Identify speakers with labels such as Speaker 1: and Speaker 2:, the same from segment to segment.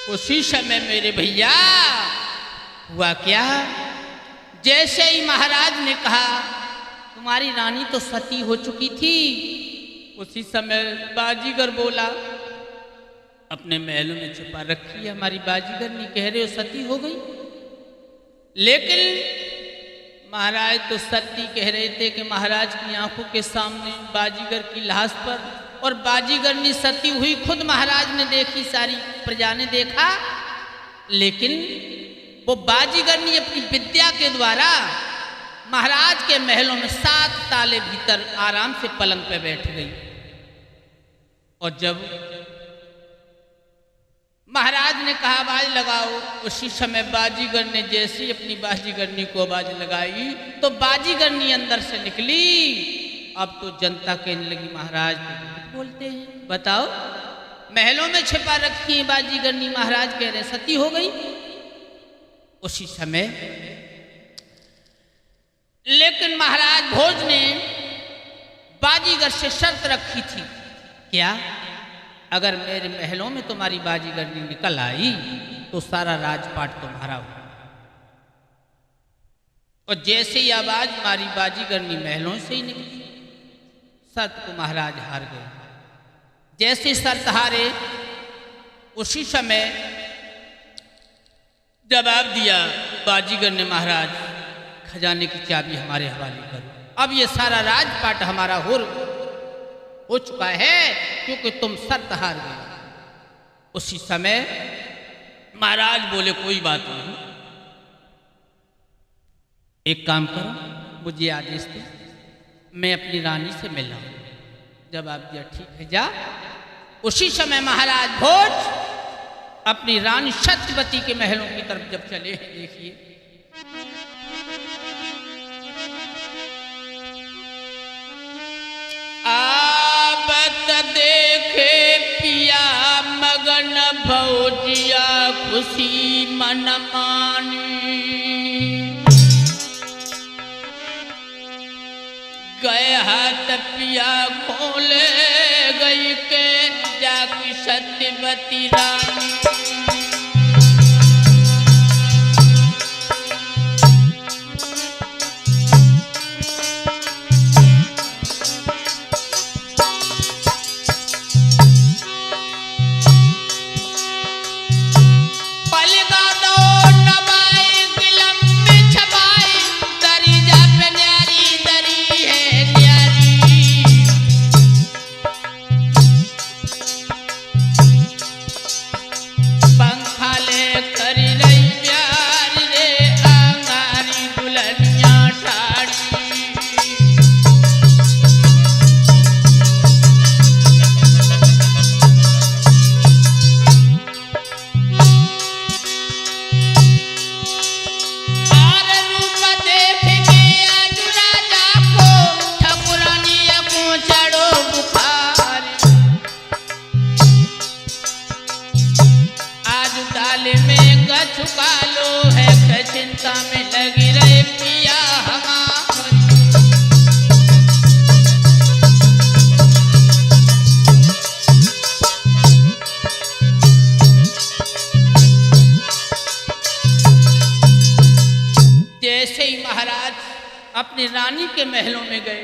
Speaker 1: उसी समय मेरे भैया हुआ क्या, जैसे ही महाराज ने कहा तुम्हारी रानी तो सती हो चुकी थी, उसी समय बाजीगर बोला अपने महलों में छुपा रखी है हमारी बाजीगर, नहीं कह रहे हो सती हो गई। लेकिन महाराज तो सती कह रहे थे कि महाराज की आंखों के सामने बाजीगर की लाश पर, और बाजीगर ने सती हुई खुद महाराज ने देखी, सारी प्रजा ने देखा, लेकिन वो बाजीगर ने अपनी विद्या के द्वारा महाराज के महलों में 7 ताले भीतर आराम से पलंग पे बैठ गई। और जब महाराज ने कहा आवाज लगाओ, उसी समय बाजीगर ने जैसे ही अपनी बाजीगरनी को आवाज लगाई तो बाजीगरनी अंदर से निकली। अब तो जनता कहने लगी महाराज तो बोलते हैं, बताओ महलों में छिपा रखी है बाजीगरनी, महाराज कह रहे सती हो गई। उसी समय लेकिन महाराज भोज ने बाजीगर से शर्त रखी थी, क्या, अगर मेरे महलों में तुम्हारी बाजीगरनी निकल आई तो सारा राजपाट तुम्हारा होगा। और जैसे ही आवाज मारी बाजीगरनी महलों से ही निकली, शर्त को महाराज हार गए। जैसे शर्त हारे उसी समय जवाब दिया बाजीगर ने, महाराज खजाने की चाबी हमारे हवाले करो, अब ये सारा राजपाट हमारा हो चुका है क्योंकि तुम शर्त हार गए। उसी समय महाराज बोले कोई बात नहीं, एक काम करो, मुझे आदेश दो, मैं अपनी रानी से मिल रहा हूं। जवाब दिया ठीक है जा। उसी समय महाराज भोज अपनी रानी सत्यवती के महलों की तरफ जब चले हैं, देखिए देखे पिया मगन भौजिया खुशी मन मानी, गए हाथ पिया खोले गई के जाकी सत्यवती रानी। अपनी रानी के महलों में गए,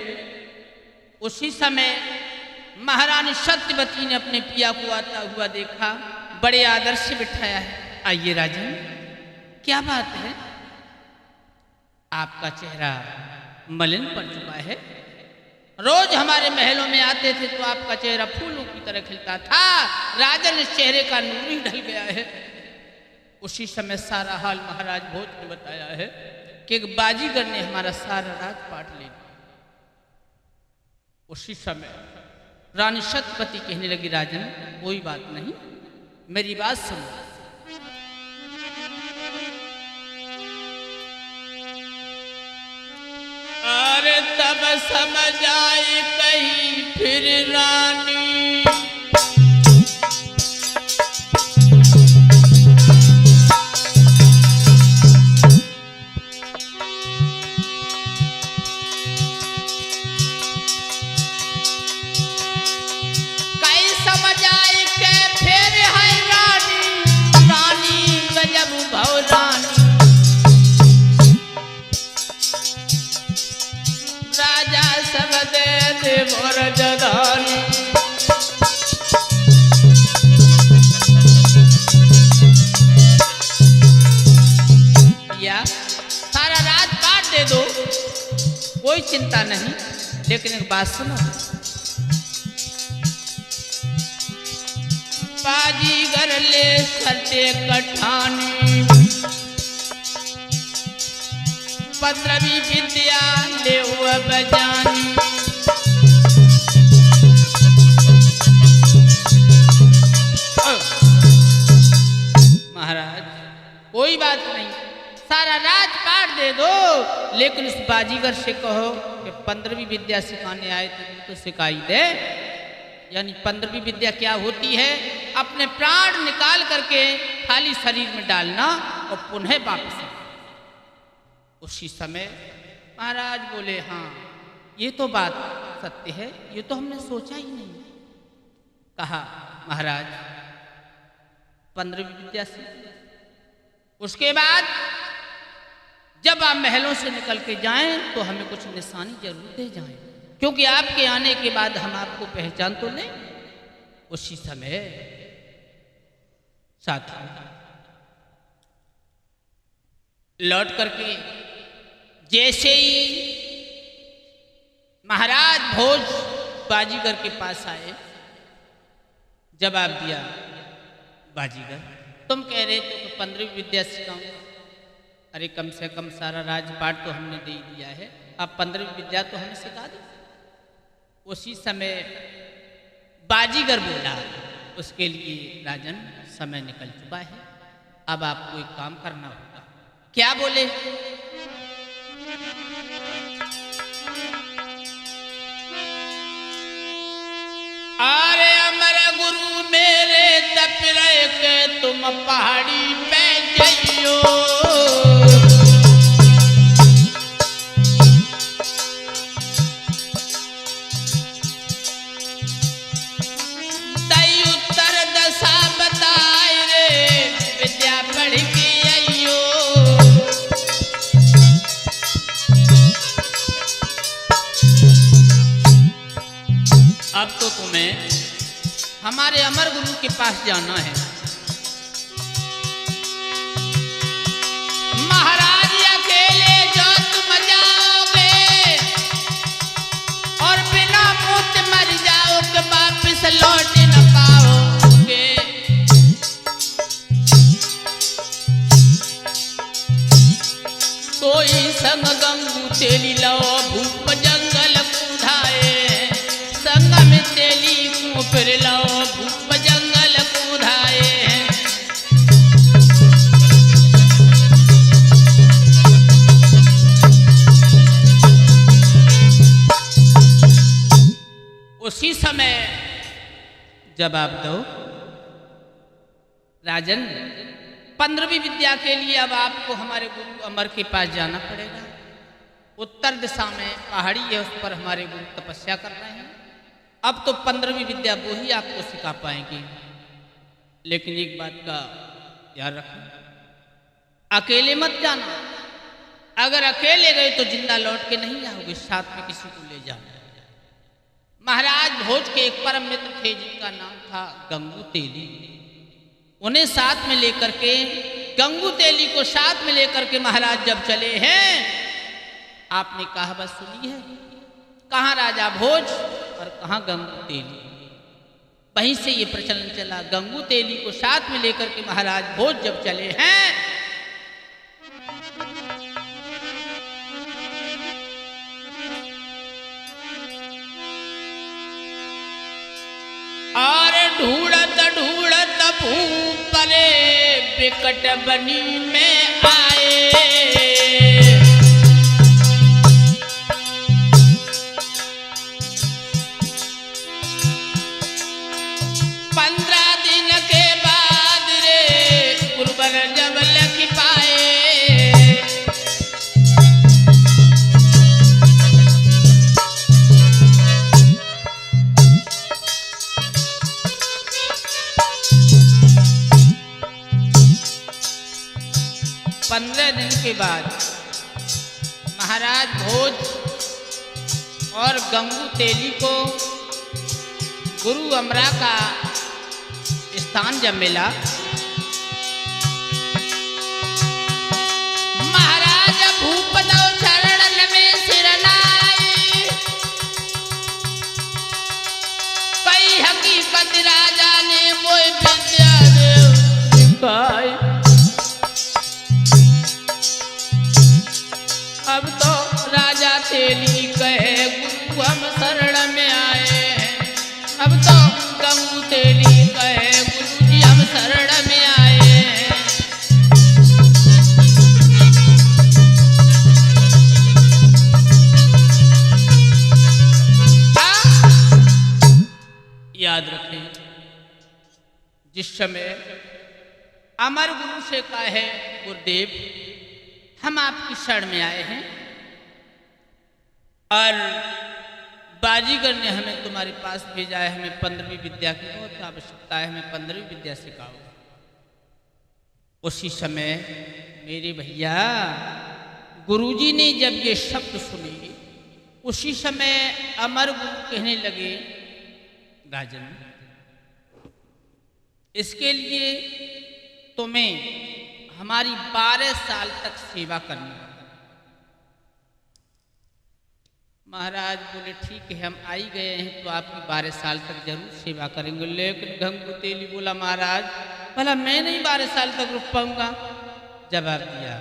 Speaker 1: उसी समय महारानी सत्यवती ने अपने पिया को आता हुआ देखा, बड़े आदर से बिठाया है। आइए राजन, क्या बात है, आपका चेहरा मलिन पड़ चुका है। रोज हमारे महलों में आते थे तो आपका चेहरा फूलों की तरह खिलता था, राजन इस चेहरे का नूर ही ढल गया है। उसी समय सारा हाल महाराज भोज ने बताया है कि बाजीगर ने हमारा सारा राजपाट ले लिया। उसी समय रानी सत्यवती कहने लगी, राजन कोई बात नहीं, मेरी बात सुनो। अरे तब समझ आई कहीं फिर रानी, कोई चिंता नहीं, लेकिन एक बात सुनो। बाजीगर ले सटे कठानी, 15वीं विद्या ले हुआ बजानी। महाराज कोई बात नहीं, सारा राजपाट दे दो, लेकिन उस बाजीगर से कहो कि 15वीं विद्या सिखाने आए तो सिखाई दे। यानी 15वीं विद्या क्या होती है? अपने प्राण निकाल करके खाली शरीर में डालना और पुनः वापस। उसी समय महाराज बोले, हाँ ये तो बात सत्य है, ये तो हमने सोचा ही नहीं। कहा महाराज 15वीं विद्या से उसके बाद जब आप महलों से निकल के जाएं तो हमें कुछ निशानी जरूर दे जाएं, क्योंकि आपके आने के बाद हम आपको पहचान तो नहीं। उसी समय साथी लौट करके जैसे ही महाराज भोज बाजीगर के पास आए, जवाब दिया, बाजीगर तुम कह रहे थे कि 15वीं विद्या सिखाऊंगा। अरे कम से कम सारा राजपाट तो हमने दे दिया है, अब 15वीं विद्या तो हमें सिखा दो। उसी समय बाजीगर बोला, उसके लिए राजन समय निकल चुका है, अब आपको एक काम करना होगा। क्या बोले? अरे अमर गुरु मेरे तपरे के तुम पहाड़ी पे जाइयो, दई उत्तर दशा बताए रे विद्या पढ़ के आइयो। अब तो तुम्हें हमारे अमर गुरु के पास जाना है। महाराज अकेले जो तुम जाओगे और बिना मौत मर जाओगे, वापिस लौट न पाओगे। कोई संग गंगू तेली लो भूप जंगल कूदाए, संग में तेली को फिर लो भूप जंगल कूदाए। उसी समय जवाब दो, राजन 15वीं विद्या के लिए अब आपको हमारे गुरु अमर के पास जाना पड़ेगा। उत्तर दिशा में पहाड़ी है, उस पर हमारे गुरु तपस्या कर रहे हैं। अब तो 15वीं विद्या वो ही आपको सिखा पाएंगे, लेकिन एक बात का ध्यान रखना, अकेले मत जाना। अगर अकेले गए तो जिंदा लौट के नहीं आओगे, साथ में किसी को ले जाना। महाराज भोज के एक परम मित्र थे जिनका नाम था गंगू तेली। उन्हें साथ में लेकर के, गंगू तेली को साथ में लेकर के महाराज जब चले हैं, आपने कहावत सुनी है, कहाँ राजा भोज और कहाँ गंगू तेली। वहीं से ये प्रचलन चला, गंगू तेली को साथ में लेकर के महाराज भोज जब चले हैं, और ढूंढत ढूंढत भूपरे बिकट बनी में आए। 15 दिन के बाद रे गुरुवर जब लख पाए। 15 दिन के बाद महाराज भोज और गंगू तेली को गुरु अमरा का स्थान जब मिला, महाराज भूपदो चरण में सिर नाय समय अमर गुरु से कहा है, गुरुदेव हम आपकी शरण में आए हैं और बाजीगर ने हमें तुम्हारे पास भेजा है, हमें 15वीं विद्या की बहुत आवश्यकता है, हमें 15वीं विद्या सिखाओ। उसी समय मेरे भैया गुरुजी ने जब ये शब्द सुने, उसी समय अमर गुरु कहने लगे, राजन इसके लिए तुम्हें हमारी 12 साल तक सेवा करनी है। महाराज बोले ठीक है, हम आई गए हैं तो आपकी 12 साल तक जरूर सेवा करेंगे। लेकिन गंगू तेली बोला, महाराज भला मैं नहीं 12 साल तक रुक पाऊंगा। जवाब दिया,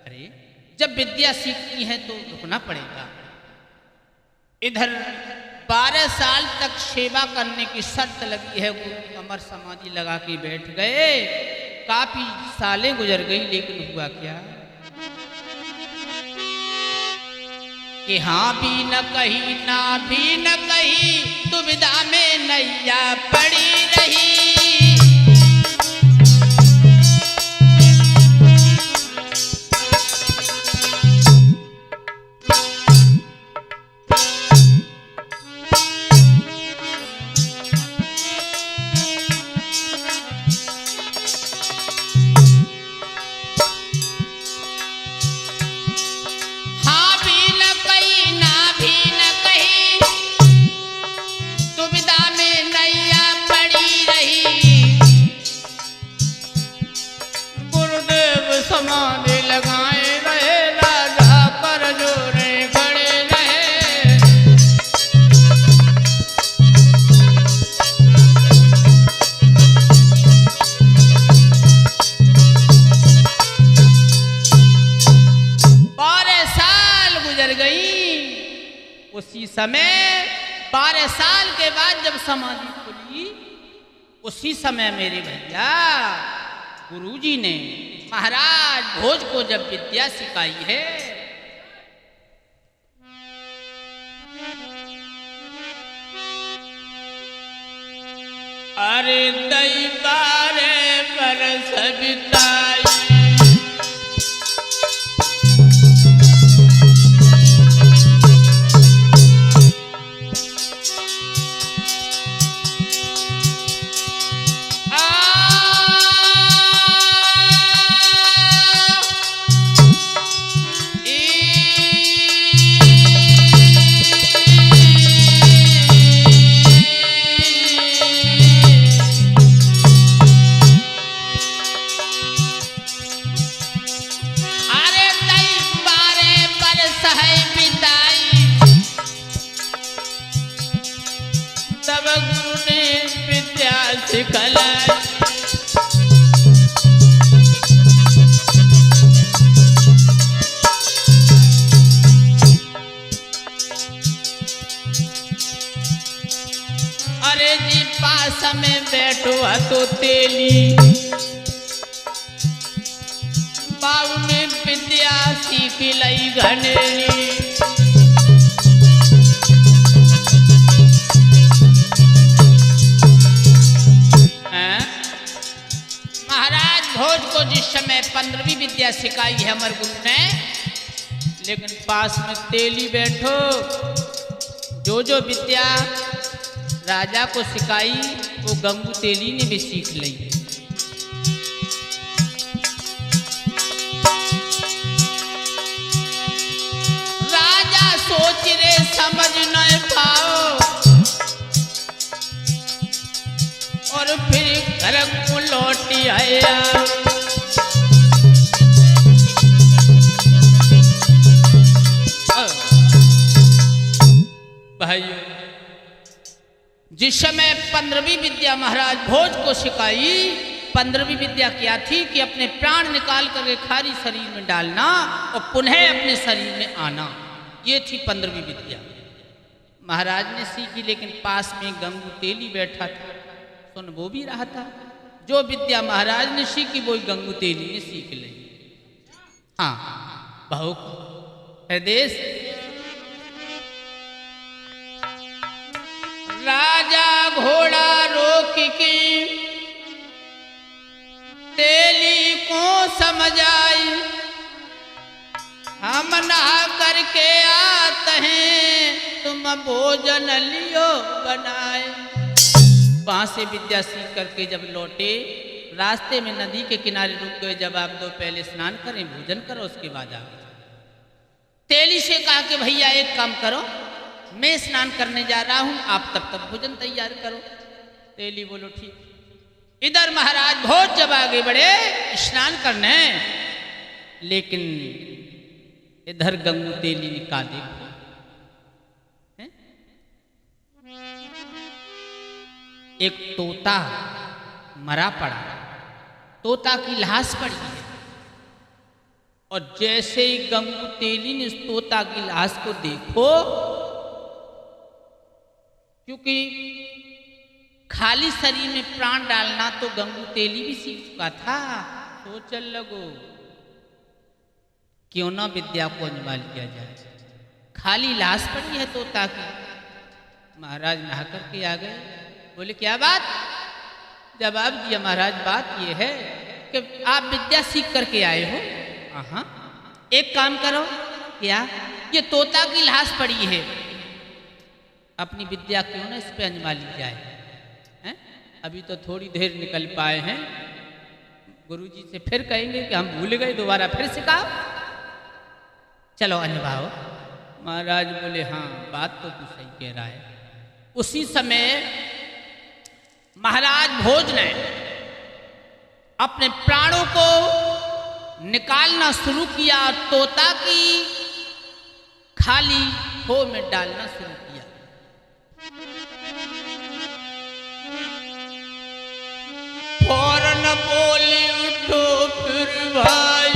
Speaker 1: अरे जब विद्या सीखनी है तो रुकना पड़ेगा। इधर 12 साल तक सेवा करने की शर्त लगी है। गुरु अमर समाधि लगा के बैठ गए। काफी सालें गुजर गई, लेकिन हुआ क्या कि हाँ भी न कही ना भी न कही, दुविधा में नैया पड़ी रही। समाधि लगाए रहे, राजा कर जोरे खड़े रहे। बारह साल गुजर गई। उसी समय 12 साल के बाद जब समाधि खुली, उसी समय मेरे भैया गुरुजी ने महाराज भोज को जब विद्या सिखाई है, अरे दई 12 बरस बिताई। अरे जी पास में बैठो तो तेली, बाबू में विद्या सीख लई घनेली। भोज को जिस समय 15वीं विद्या सिखाई है अमर गुरु ने, लेकिन पास में तेली बैठो, जो जो विद्या राजा को सिखाई वो गंगू तेली ने भी सीख ली। राजा सोच रे समझ न पाओ, और फिर घर को लौटी आया। भाइयों, जिस समय 15वीं विद्या महाराज भोज को सिखाई, 15वीं विद्या क्या थी कि अपने प्राण निकाल करके खारी शरीर में डालना और पुनः अपने शरीर में आना। ये थी 15वीं विद्या। महाराज ने सीखी, लेकिन पास में गंगू तेली बैठा था, सुन वो भी रहा था। जो विद्या महाराज ने सीखी वो गंगू तेली ने सीख ली। हाँ बहु है देश। राजा घोड़ा रोक के समझ आई, हम नहा करके आते हैं, तुम भोजन लियो बनाए। वहां से विद्या सीख करके जब लौटे, रास्ते में नदी के किनारे रुक गए। जब आप दो पहले स्नान करें, भोजन करो, उसके बाद आगे। तेली से कहा कि भैया एक काम करो, मैं स्नान करने जा रहा हूं, आप तब तक भोजन तैयार करो। तेली बोलो ठीक। इधर महाराज भोज जब आगे बढ़े स्नान करने, लेकिन इधर गंगू तेली ने कहा देखो, एक तोता मरा पड़ा, तोता की लाश पड़ी है। और जैसे ही गंगू तेली ने उस तोता की लाश को देखो, क्योंकि खाली शरीर में प्राण डालना तो गंगू तेली भी सीख चुका था, सोचने लगो क्यों ना विद्या को अजमा लिया जाए। खाली लाश पड़ी है तोता की। महाराज नहा करके आ गए, बोले क्या बात? जवाब दिया महाराज, बात यह है कि आप विद्या सीख करके आए हो। हाँ, एक काम करो, क्या? ये तोता की लाश पड़ी है, अपनी विद्या क्यों ना इस पे अजमा ली जाए। हैं? अभी तो थोड़ी देर निकल पाए हैं, गुरुजी से फिर कहेंगे कि हम भूल गए, दोबारा फिर सिखाओ, चलो अजमाओ। महाराज बोले हाँ, बात तो तू सही कह रहा है। उसी समय महाराज भोज ने अपने प्राणों को निकालना शुरू किया और तोता की खाली खो में डालना शुरू किया। फौरन बोली उठो फिर भाई,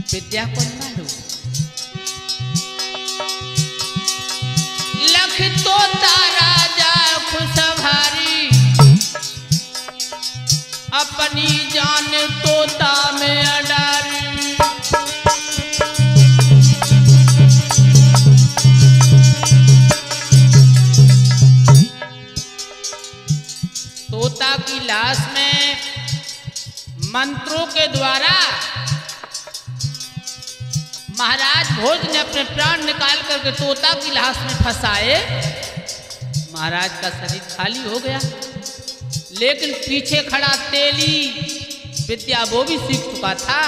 Speaker 1: विद्या को मालूम लख तोता राजा खुशहारी, अपनी जान तोता में अडारी। तोता की लाश में मंत्रों के द्वारा महाराज भोज ने अपने प्राण निकाल करके तोता की लाश में फंसाए। महाराज का शरीर खाली हो गया, लेकिन पीछे खड़ा तेली विद्या वो भी सीख चुका था।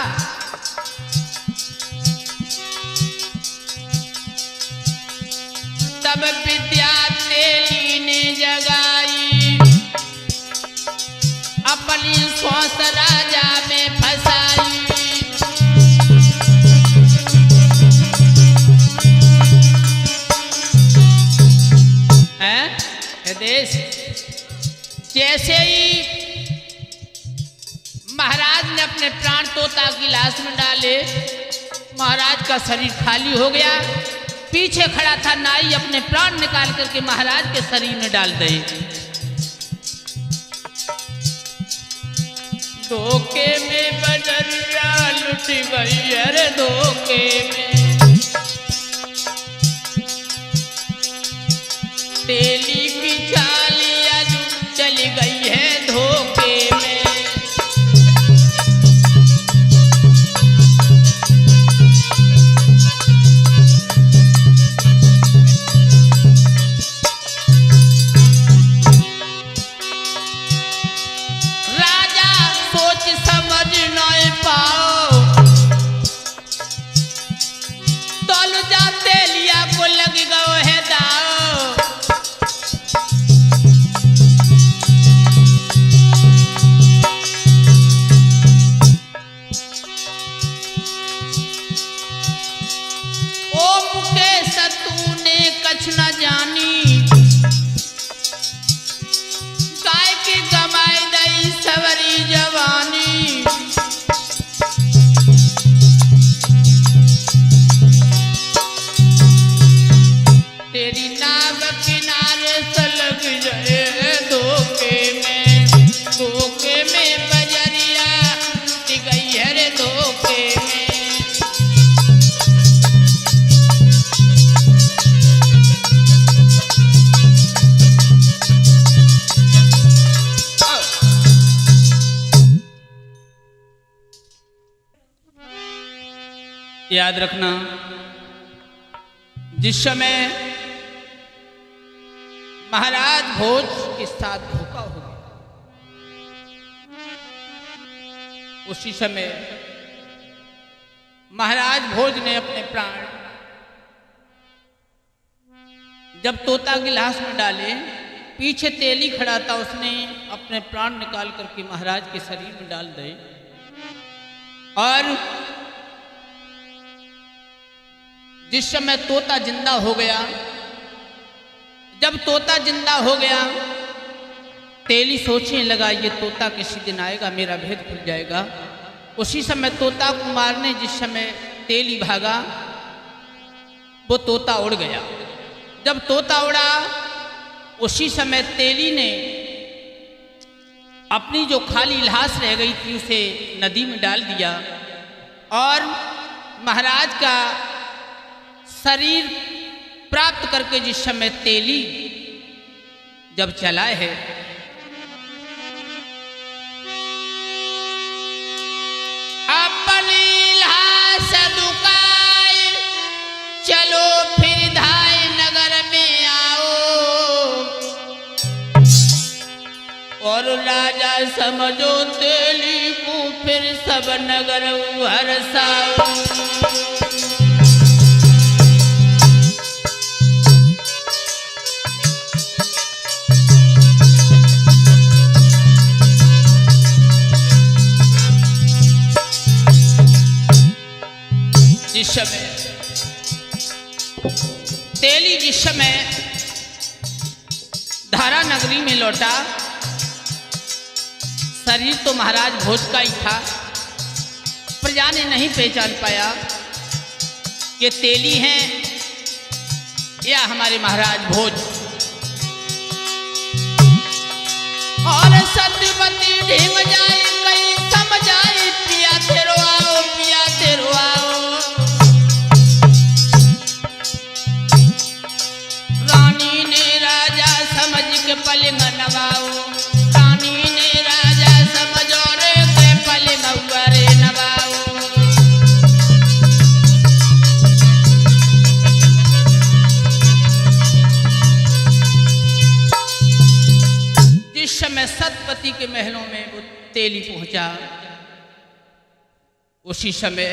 Speaker 1: तब विद्या तेली ने जगाई, अपनी श्वास राजा में फंसाई। देश जैसे ही महाराज ने अपने प्राण तोता की लाश में डाले, महाराज का शरीर खाली हो गया। पीछे खड़ा था नाई, अपने प्राण निकाल करके महाराज के शरीर में डाल दे। धोखे में बजरिया लुट गई, अरे धोखे में तेली की चालियां चली गई है धोखे में। राजा सोच समझ नहीं पाओ, तोल जा तेलिया को लग गओ है दाओ। न जानी गाय की गमाई दई सवरी जवानी। याद रखना, जिस समय महाराज भोज के साथ धोखा हो गया, उसी समय महाराज भोज ने अपने प्राण जब तोता गिलास में डाले, पीछे तेली खड़ा था, उसने अपने प्राण निकाल करके महाराज के शरीर में डाल दिए। और जिस समय तोता जिंदा हो गया, जब तोता जिंदा हो गया, तेली सोचने लगा ये तोता किसी दिन आएगा, मेरा भेद खुल जाएगा। उसी समय तोता को मारने जिस समय तेली भागा, वो तोता उड़ गया। जब तोता उड़ा, उसी समय तेली ने अपनी जो खाली लाश रह गई थी उसे नदी में डाल दिया और महाराज का शरीर प्राप्त करके जिस समय तेली जब चला है, अपनी लाश दुकाए चलो फिर धाय नगर में आओ, और राजा समझो तेली को फिर सब नगर हरसाओ। जिस समय तेली जिस समय धारा नगरी में लौटा, शरीर तो महाराज भोज का ही था। प्रजा ने नहीं पहचान पाया कि तेली हैं या हमारे महाराज भोज। और सत्यवती ढींग जाए, कहीं समझाए, पिया तेरो आओ, पिया तेरो आओ। रानी ने राजा समझ के पलंग नवाओ, रानी ने राजा समझो रे के पलंग रे नवाओ। जिस समय सतपति के महलों में वो तेली पहुंचा, उसी समय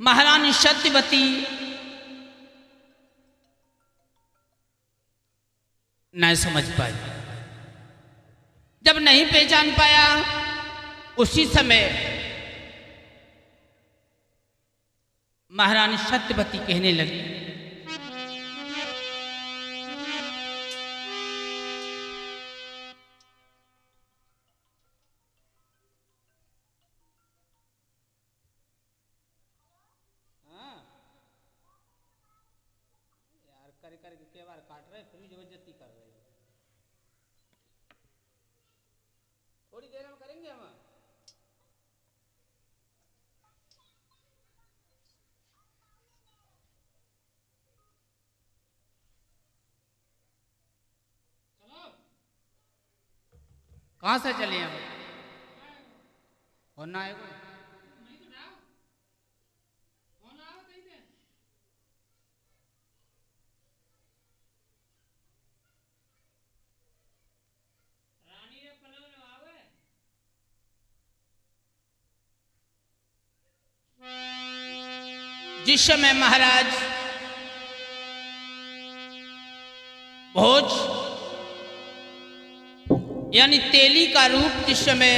Speaker 1: महारानी सत्यवती न समझ पाई। जब नहीं पहचान पाया, उसी समय महारानी सत्यवती कहने लगी, करके कई बार काट रहे, फिर भी जबरदस्ती कर रहे। थोड़ी देर में करेंगे हम। चलो, कहां से चले हम? होना है कोई? जिस समय महाराज भोज यानी तेली का रूप, जिस समय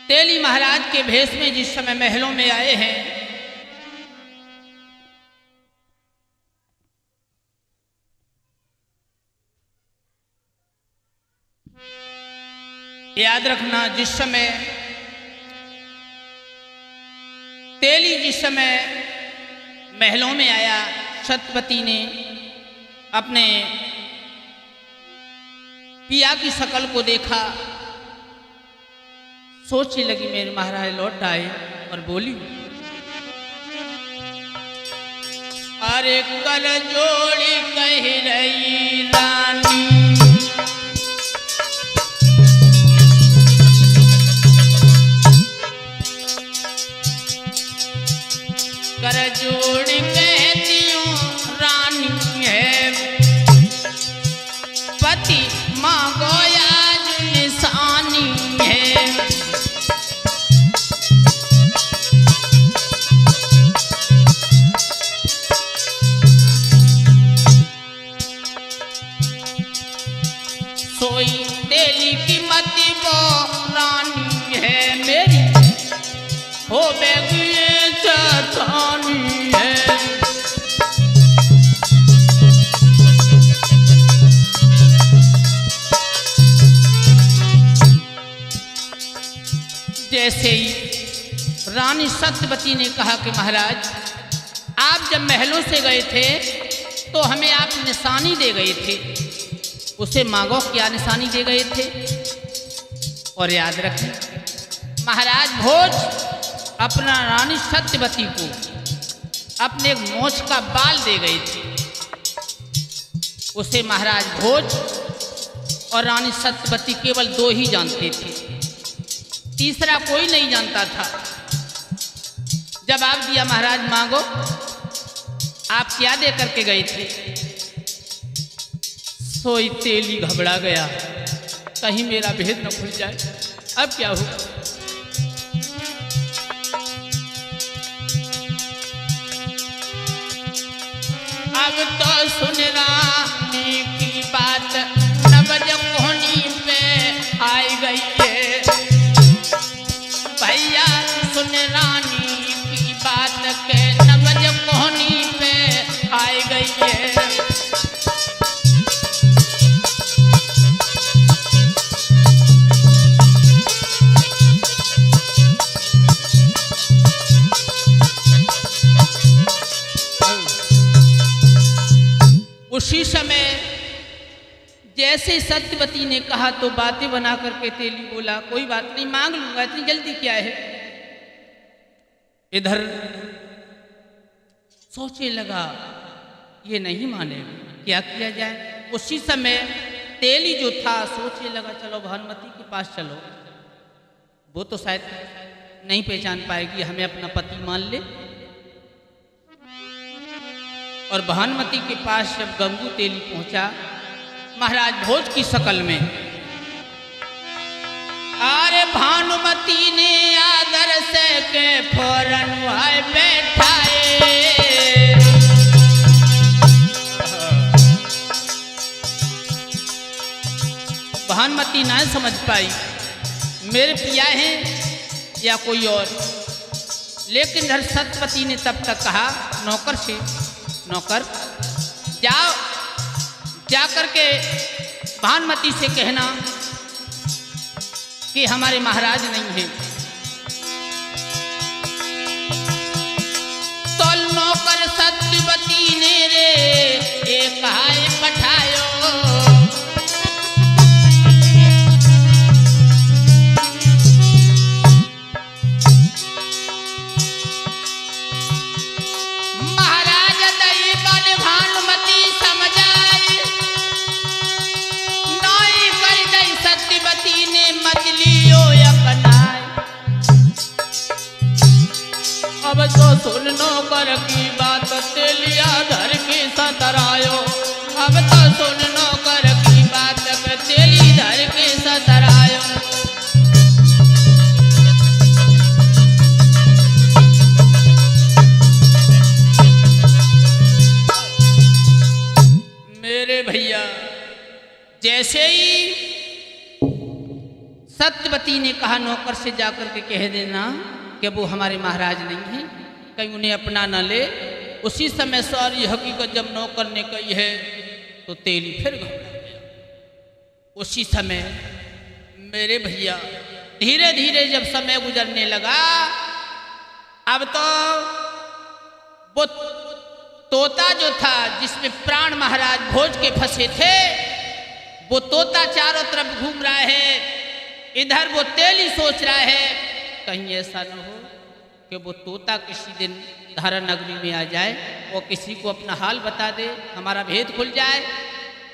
Speaker 1: तेली महाराज के भेष में जिस समय महलों में आए हैं, याद रखना, जिस समय तेली जिस समय महलों में आया, सतपति ने अपने पिया की शक्ल को देखा, सोचने लगी मेरे महाराज लौट आए, और बोली, अरे कर जोड़ी कह रही रानी, कर जोड़ कहती हूँ रानी है, पति मांगो आज निशानी है। सोई तेली की मति वो रानी है मेरी, हो बेगिए चतानी है। जैसे ही रानी सत्यवती ने कहा कि महाराज आप जब महलों से गए थे तो हमें आप निशानी दे गए थे, उसे मांगो क्या निशानी दे गए थे। और याद रखें महाराज भोज अपना रानी सत्यवती को अपने एक मोछ का बाल दे गए थे। उसे महाराज भोज और रानी सत्यवती केवल दो ही जानते थे, तीसरा कोई नहीं जानता था। जवाब दिया महाराज मांगो, आप क्या दे करके गए थे। सोई तेली घबरा गया, कहीं मेरा भेद न खुल जाए, अब क्या होगा। अब तो सुन रानी की बात नवज कोहनी पे आई गई है, भैया सुन रानी की बात के नवज कोहनी पे आई गई है। उसी समय जैसे सत्यवती ने कहा तो बातें बना करके तेली बोला कोई बात नहीं मांग लूंगा, इतनी जल्दी क्या है। इधर सोचने लगा ये नहीं मानेगा, क्या किया जाए। उसी समय तेली जो था सोचने लगा चलो भानुमति के पास चलो, वो तो शायद नहीं पहचान पाएगी, हमें अपना पति मान ले। और भानुमति के पास जब गंगू तेली पहुंचा महाराज भोज की शकल में, अरे भानुमति ने आदर से के फौरन वह बैठाए। भानुमति ना समझ पाई मेरे पिया हैं या कोई और, लेकिन इधर सत्यवती ने तब तक कहा नौकर से, नौकर जाओ जा करके भानुमति से कहना कि हमारे महाराज नहीं हैं। तो नौकर सत्यवती ने रे एक हाय पठायो, अब तो सुन नौकर की बात तेलिया धर के सतरायो, अब तो सुन नौकर की बात तेली धर के सतरायो। मेरे भैया जैसे ही सत्यवती ने कहा नौकर से जाकर के कह देना कि वो हमारे महाराज नहीं हैं, कहीं उन्हें अपना न ले। उसी समय सारी हकीकत जब नौकर ने कही है तो तेली फिर घबरा गया। उसी समय मेरे भैया धीरे धीरे जब समय गुजरने लगा, अब तो वो तोता जो था जिसमें प्राण महाराज भोज के फंसे थे, वो तोता चारों तरफ घूम रहा है। इधर वो तेली सोच रहा है कहीं ऐसा न हो कि वो तोता किसी दिन धारा नगरी में आ जाए और किसी को अपना हाल बता दे, हमारा भेद खुल जाए।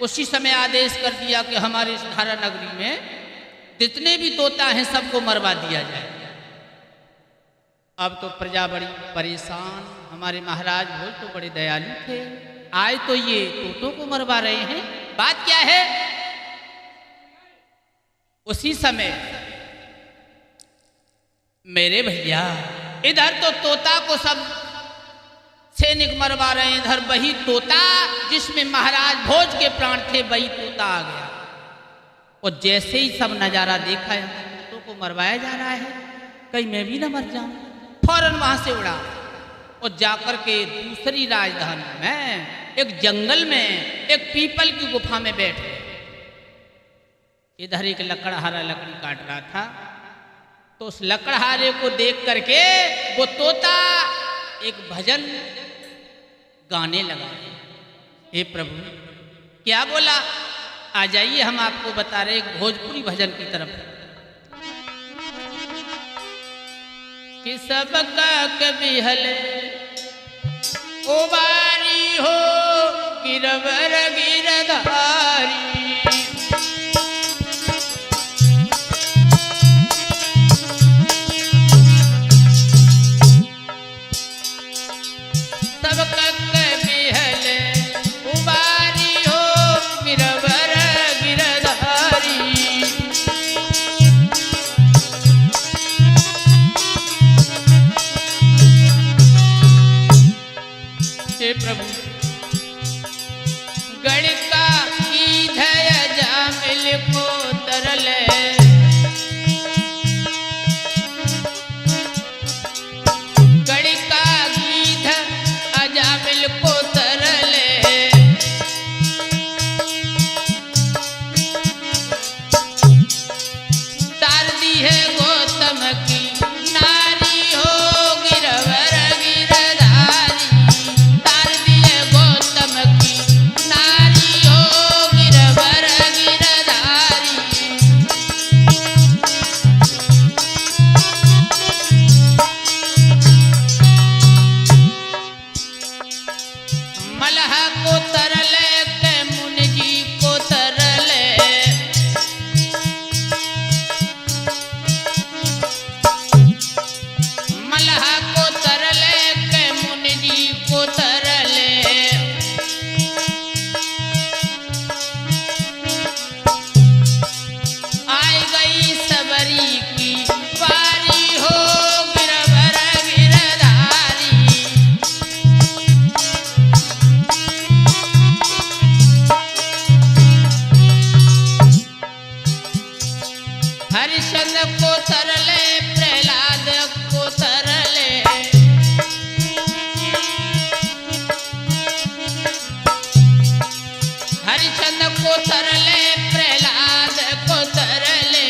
Speaker 1: उसी समय आदेश कर दिया कि हमारे इस धारा नगरी में जितने भी तोता हैं सबको मरवा दिया जाए। अब तो प्रजा बड़ी परेशान। हमारे महाराज भोज तो बड़े दयालु थे, आए तो ये तोतों को मरवा रहे हैं, बात क्या है। उसी समय मेरे भैया इधर तो तोता को सब सैनिक मरवा रहे हैं, इधर वही तोता जिसमें महाराज भोज के प्राण थे वही तोता आ गया। और जैसे ही सब नजारा देखा है, तोतों को मरवाया जा रहा है, कहीं मैं भी ना मर जाऊं, फौरन वहां से उड़ा और जाकर के दूसरी राजधानी में एक जंगल में एक पीपल की गुफा में बैठ गए। इधर एक लकड़हारा लकड़ी काट रहा था, तो उस लकड़हारे को देख करके वो तोता एक भजन गाने लगा। हे प्रभु, क्या बोला, आ जाइए हम आपको बता रहे एक भोजपुरी भजन की तरफ। कि सबका कभी हले उबारी हो गिरवर गिरधारी, सबका कभी हले उबारी हो गिरवर गिरधारी। हे प्रभु, गणिका की धय जामिल को तरले, गणिका की धय अजामिल को तरले, तार दी है गौतम की नारी हो गिरवर गिरधारी, तार दी है गौतम की नारी हो गिरवर गिरधारी। मलह को तरले के मुनि जी को तरले, मलह को तरले के मुनि जी को तरले, आई गई सबरी की बारी हो गिरवर गिरधारी। हरिश्चंद्र को तरले प्रहलाद को तरले, हरिश्चंद्र को तरले प्रहलाद को तरले,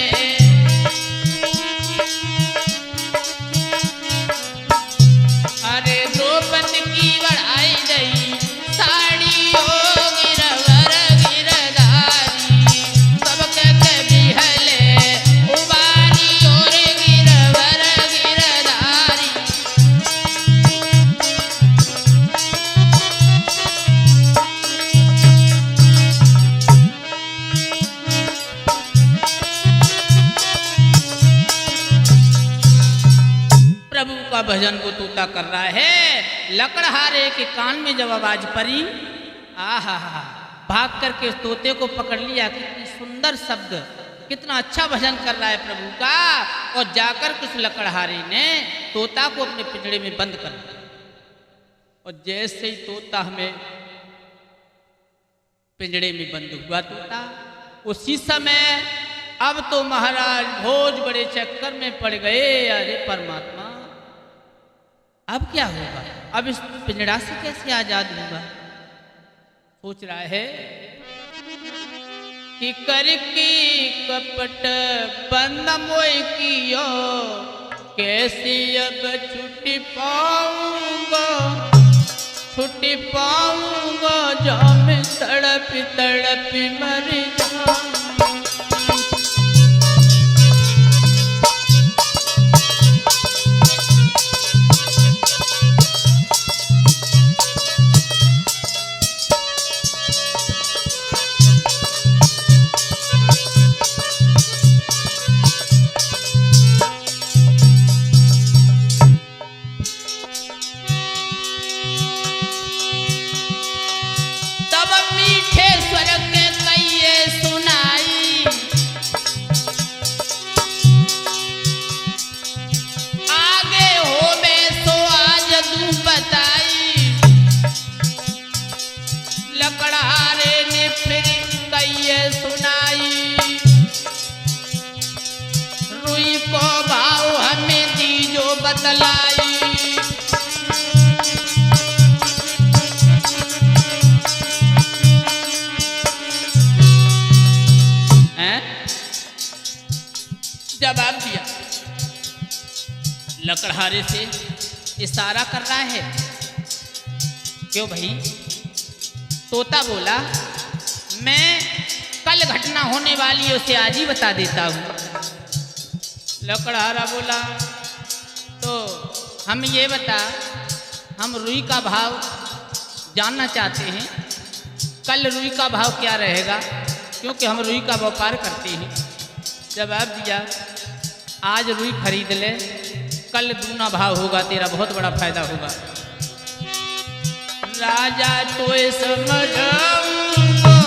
Speaker 1: अरे द्रौपदी की बढ़ाई गई साड़ी हो गिरवर गिरधारी, सबके कभी हले उबारी और गिरवर गिरधारी। प्रभु का भजन को तोता कर रहा है, लकड़हारे के कान में जब आवाज पड़ी, आहा हा, भाग करके उस तोते को पकड़ लिया। कितनी सुंदर शब्द, कितना अच्छा भजन कर रहा है प्रभु का। और जाकर कुछ लकड़हारे ने तोता को अपने पिंजड़े में बंद कर दिया। और जैसे ही तोता हमें पिंजड़े में बंद हुआ तोता, उसी समय अब तो महाराज भोज बड़े चक्कर में पड़ गए। अरे परमात्मा, अब क्या होगा, अब इस पिंजड़ा से कैसे आजाद होगा। सोच रहा है कि करके कपट बंद मोय कियो, कैसे अब छुट्टी पाऊंगा, छुट्टी पाऊंगा, जो मैं तड़प तड़प मर जाऊंगा। लकड़हारे से इशारा कर रहा है। क्यों भाई? तोता बोला मैं कल घटना होने वाली है उसे आज ही बता देता हूँ। लकड़हारा बोला तो हम ये बता, हम रुई का भाव जानना चाहते हैं, कल रुई का भाव क्या रहेगा, क्योंकि हम रुई का व्यापार करते हैं। जवाब दिया आज रुई खरीद ले, कल दूना भाव होगा, तेरा बहुत बड़ा फायदा होगा। राजा तो समझाऊंगा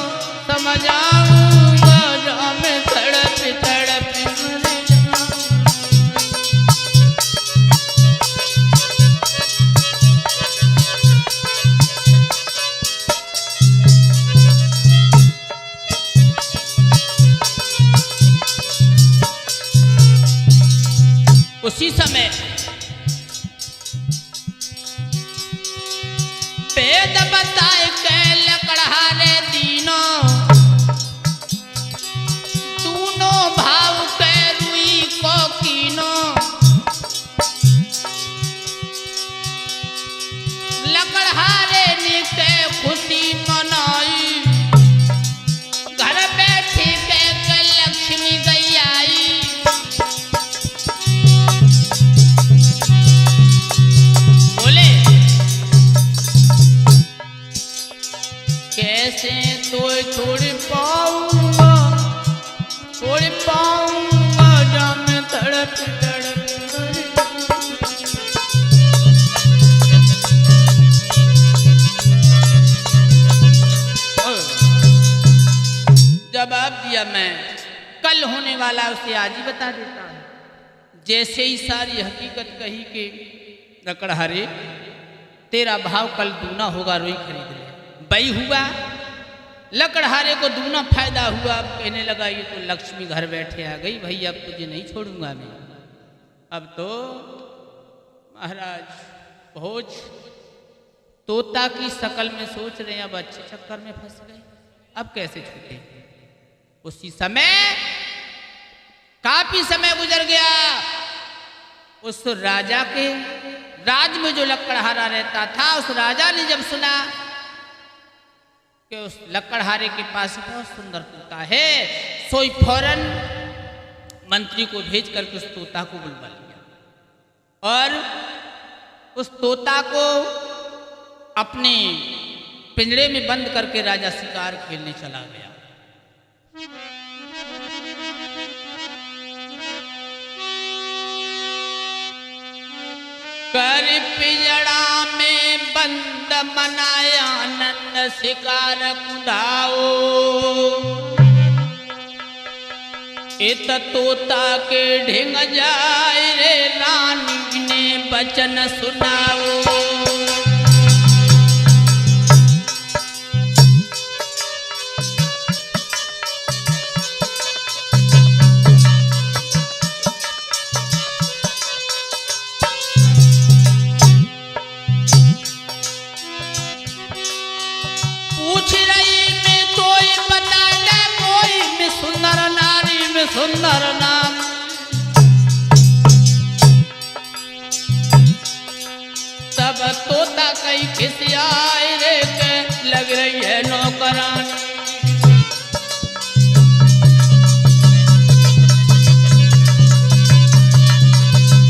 Speaker 1: जहाँ मैं तड़प तड़प मर जाऊं। उसी समय वेद बताए के लकड़हारे दीनों दूनों भाव के रुई को कीनो। लकड़हारे ने के खुशी मनाई, घर बैठी के लक्ष्मी गई आई। बोले कैसे तो छोड़ पाऊंगा जब मैं तड़प तड़प मर जाऊं। जवाब दिया मैं कल होने वाला उसे आज ही बता देता हूँ। जैसे ही सारी हकीकत कही कि लकड़हारे तेरा भाव कल दूना होगा, रुई खरीद ले। बई हुआ, लकड़हारे को दूना फायदा हुआ। अब कहने लगा ये तो लक्ष्मी घर बैठे आ गई, भाई अब तुझे नहीं छोड़ूंगा मैं। अब तो महाराज भोज तोता की शकल में सोच रहे हैं अब अच्छे चक्कर में फंस गए, अब कैसे छूटे। उसी समय काफी समय गुजर गया। उस राजा के राज में जो लकड़हारा रहता था, उस राजा ने जब सुना कि उस लकड़हारे के पास बहुत सुंदर तोता है, सोई फौरन मंत्री को भेज करके उस तोता को बुलवा लिया और उस तोता को अपने पिंजरे में बंद करके राजा शिकार खेलने चला गया। कर पिंजड़ा में बंद मनाया नंद शिकार कुदाओ। इत तोता के ढिंग जाए रे रानी ने बचन सुनाओ। सुंदर नाम तब तोता कई खिसियाए रे के लग रही है नौकरान।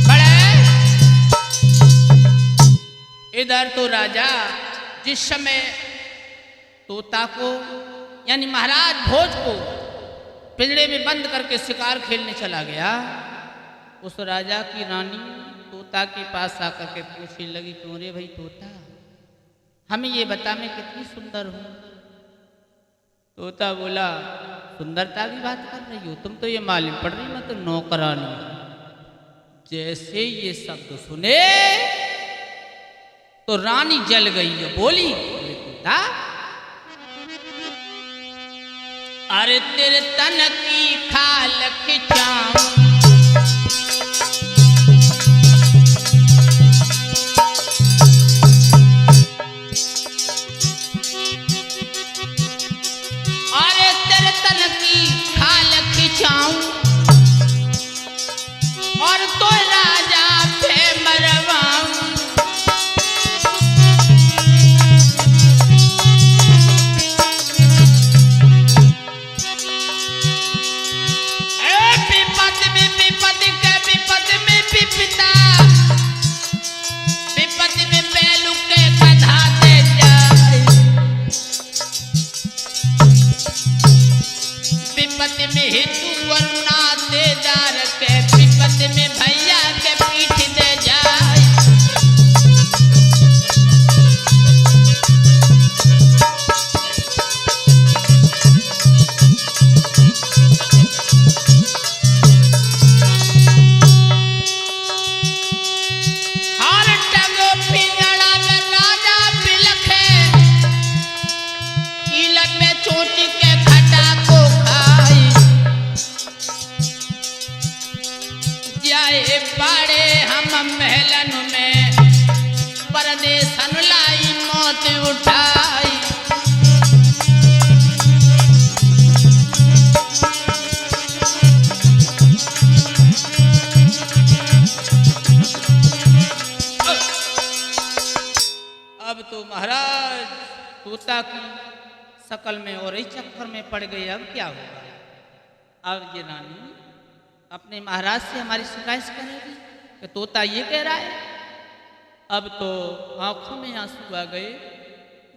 Speaker 1: बड़े इधर तो राजा जिस समय तोता को यानी महाराज भोज को पिंजरे में बंद करके शिकार खेलने चला गया, उस राजा की रानी तोता के पास आकर के पूछने लगी क्यों रे भाई तोता, हमें ये बता मैं कितनी सुंदर हूँ। तोता बोला सुंदरता की बात कर रही हो, तुम तो ये मालूम पड़ रही मैं तो नौकरानी। जैसे ये शब्द सुने तो रानी जल गई है, बोली तोता अरे तेरे तन की खाल खिंचाऊं, अरे तेरे तन की खाल खिंचाऊं और तो राजा पे हे तू वरुणा तेजार के विपत में भैया के पीठ दे जाए। बाड़े हम महलन में परदेसन लाई मौत उठाई। अब तो महाराज तोता की शकल में और इस चक्कर में पड़ गए। अब क्या होगा? अब ये रानी अपने महाराज से हमारी शिकायत करेगी कि तोता ये कह रहा है। अब तो आंखों में आंसू आ गए।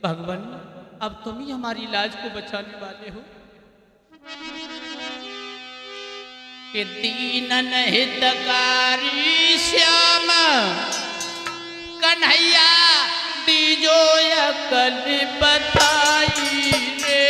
Speaker 1: भगवान अब तुम ही हमारी लाज को बचाने वाले हो। कि दीनन हितकारी श्याम कन्हैया दीजो अकल बताई रे।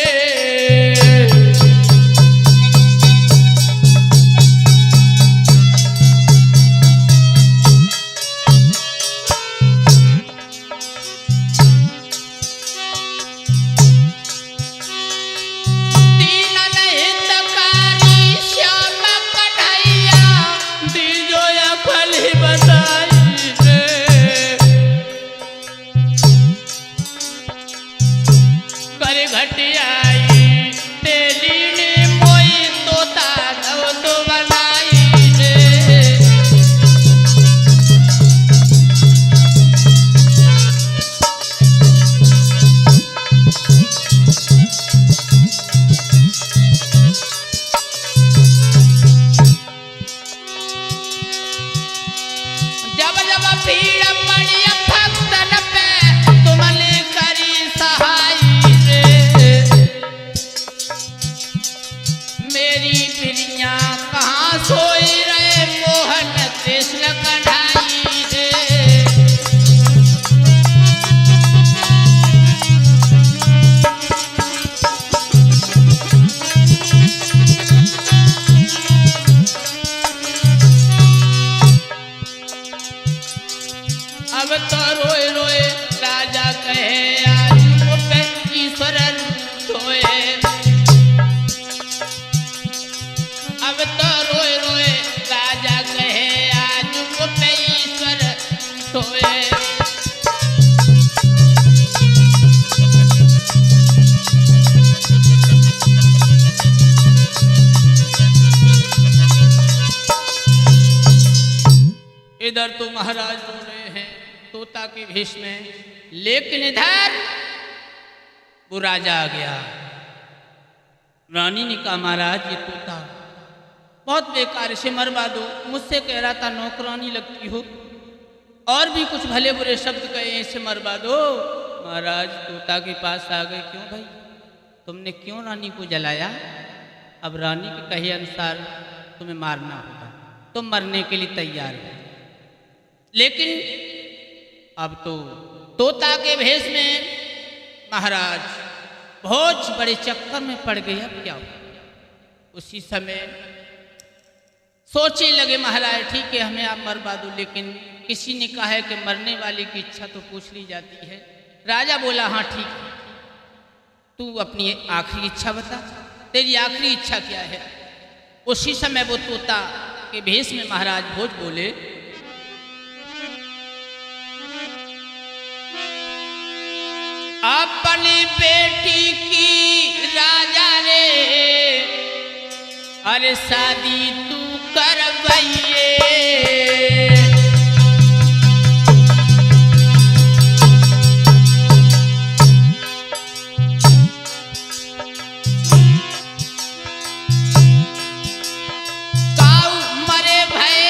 Speaker 1: अब तो रोए रोए राजा कहे आज पे ईश्वर सोए। अब तो रोए रोए राजा कहे आज पे ईश्वर सोए। इधर तो महाराज रो रहे हैं तोता के भेष में, लेकिन इधर वो राजा आ गया। रानी ने कहा महाराज ये तोता बहुत बेकार, इसे मरवा दो। मुझसे कह रहा था नौकरानी लगती हो, और भी कुछ भले बुरे शब्द कहे, इसे मरवा दो। महाराज तोता के पास आ गए। क्यों भाई तुमने क्यों रानी को जलाया? अब रानी के कहे अनुसार तुम्हें मारना होगा, तुम मरने के लिए तैयार हो। लेकिन अब तो तोता के भेष में महाराज बहुत बड़े चक्कर में पड़ गए। अब क्या हो? उसी समय सोचने लगे महाराज ठीक है हमें आप मरवा दो, लेकिन किसी ने कहा है कि मरने वाले की इच्छा तो पूछ ली जाती है। राजा बोला हाँ ठीक है, तू अपनी आखिरी इच्छा बता, तेरी आखिरी इच्छा क्या है? उसी समय वो तोता के भेष में महाराज भोज बोले अपनी बेटी की राजा ने अरे शादी तू करवाइए। काऊ मरे भय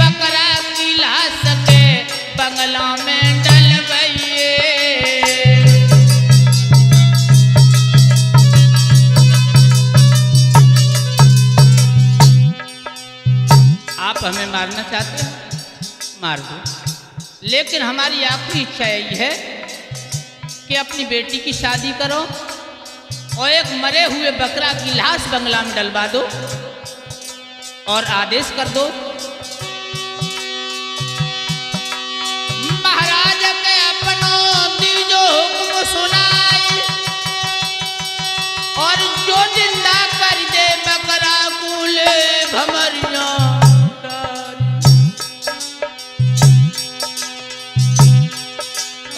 Speaker 1: बकरा की लाश के बंगला में डलवाइए। मारना चाहते हो मार दो, लेकिन हमारी आखिरी इच्छा यही है कि अपनी बेटी की शादी करो और एक मरे हुए बकरा की लाश बंगला में डलवा दो और आदेश कर दो महाराज के अपनों दीजो हुक्म सुनाए और जो जिंदा कर दे बकरा कूले भमरिया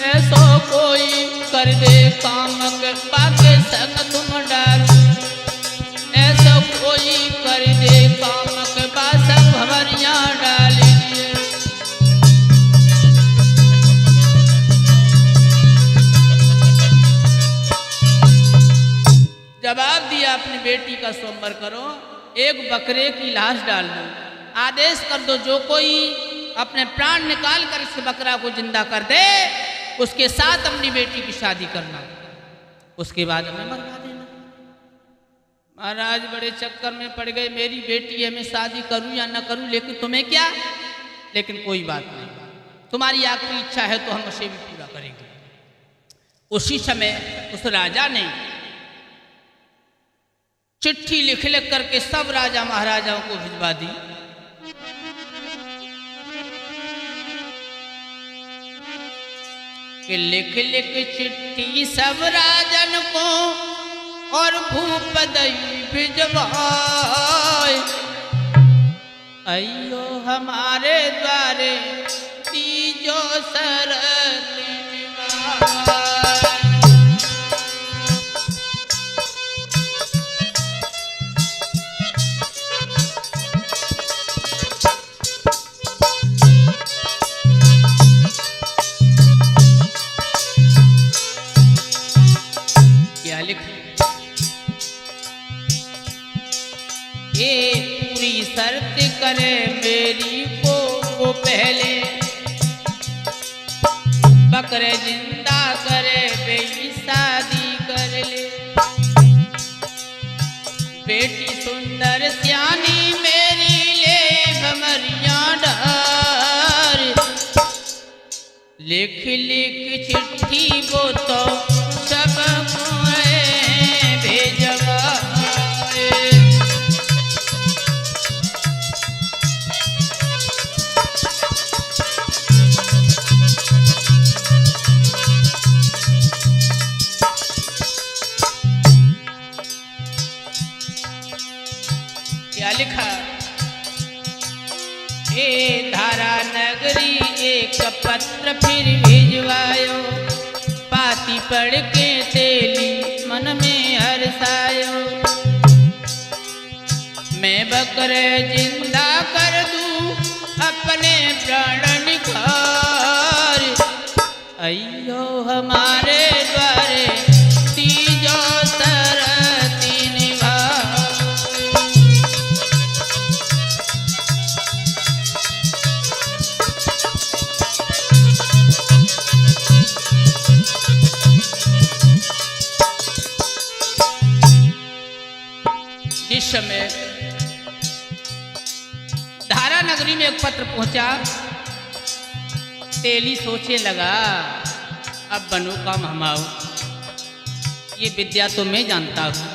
Speaker 1: ऐसो कोई कर दे काम के पाके संग तुम डाल, ऐसा कोई कर दे काम के पास भमरिया डाल दिए। जवाब दिया अपनी बेटी का स्वयंवर करो, एक बकरे की लाश डाल दो, आदेश कर दो जो कोई अपने प्राण निकाल कर इस बकरा को जिंदा कर दे उसके साथ अपनी बेटी की शादी करना, उसके बाद हमें मरवा देना। महाराज बड़े चक्कर में पड़ गए, मेरी बेटी है मैं शादी करूं या ना करूं, लेकिन तुम्हें क्या, लेकिन कोई बात नहीं, तुम्हारी आखिरी इच्छा है तो हम उसे भी पूरा करेंगे। उसी समय उस राजा ने चिट्ठी लिख लिख करके सब राजा महाराजाओं को भिजवा दी। कि लिख लिख चिट्ठी सब राजन को और भूप दई भिजवाए, अयो हमारे द्वारे तीजो शरत निभाए। पूरी शर्त करे मेरी को वो पहले, बकरे जिंदा करे बेटी शादी कर ले, बेटी सुंदर सियानी मेरी ले भमरिया डार, लिख लिख चिट्ठी वो तो सबको भेजवा। लिखा ए धारा नगरी एक पत्र फिर भिजवायो, पाती पढ़ के तेली मन में हर्षायो, मैं बकरे जिंदा कर दूं अपने प्राण निखार, अयो हमारे द्वारे तीजो शरत निभाए। इस समय धारा नगरी में एक पत्र पहुंचा, तेली सोचे लगा अब बनू का महमाऊ, ये विद्या तो मैं जानता हूं,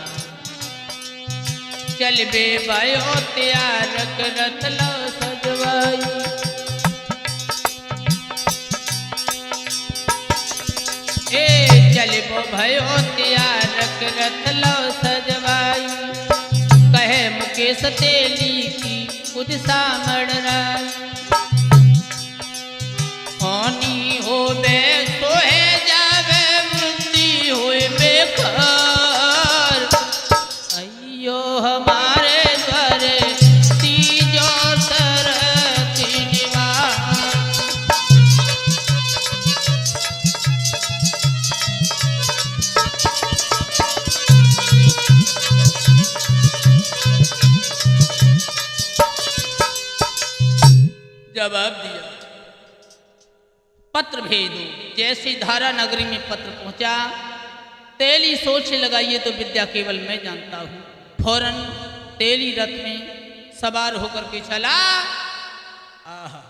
Speaker 1: चल बे भयो तैयार करत लो सजवाई, ए चल बो भयो तैयार करत लो सजवाई, कहे मुकेश तेली की खुद सामड़ राय, होनी हो बे सोहे जावे वृद्धि होए बेकार, अयो हमारे द्वारे तीजो शरत निभाए। जवाब दिया पत्र भेजो। जैसे धारा नगरी में पत्र पहुंचा, तेली सोचने लगा ये तो विद्या केवल मैं जानता हूं। फौरन तेली रथ में सवार होकर के चला आहा।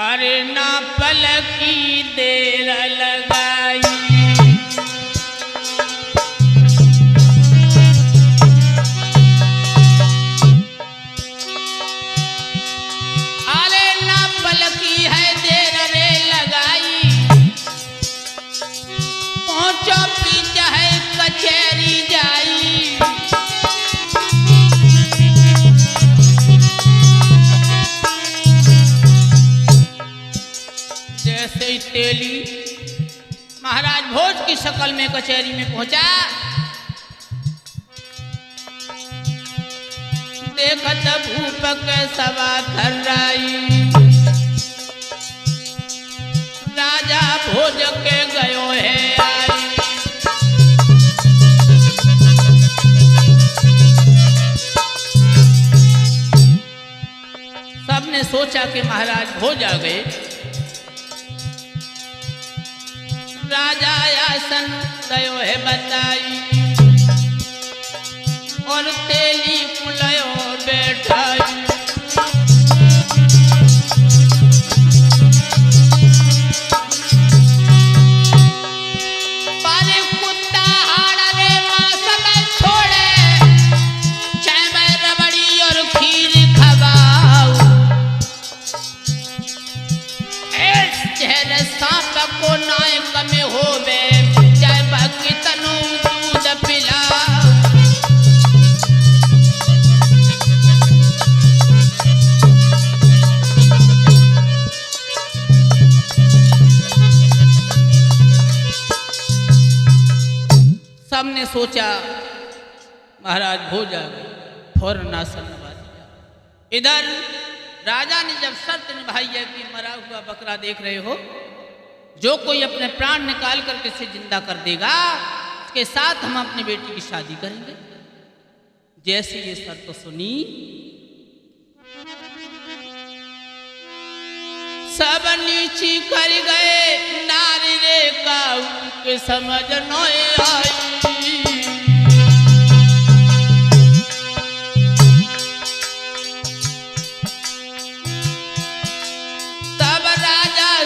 Speaker 1: अरे ना पलकी देर लगाई, अरे ना पलकी है देर रे लगाई, पहुंचो पीछे है कचहरी जाई। जैसे ही तेली महाराज भोज की शक्ल में कचहरी में पहुंचा, देखत भूप के सवा थर्राई, राजा भोज के गयो है आई। सबने सोचा कि महाराज भोज आ गए। राजा आसन दयो है बताई, और तेली कुलयो बैठाई। पाले कुत्ता हाड़ा रे मांस में छोड़े, चाय में रबड़ी और खीर खवाओ। इस चेहरे सांप को नायक में होवे, चाहे बाकी तनु दूध पिलाओ। सबने सोचा महाराज भोज आ गए, फौरन आसन नवा दिया। इधर राजा ने जब शर्त निभाई है कि मरा हुआ बकरा देख रहे हो, जो कोई अपने प्राण निकाल करके इसे जिंदा कर देगा, उसके साथ हम अपनी बेटी की शादी करेंगे। जैसे ये शर्त सुनी, सब नीची कर गए, नारी रे का उनके समझ न आई।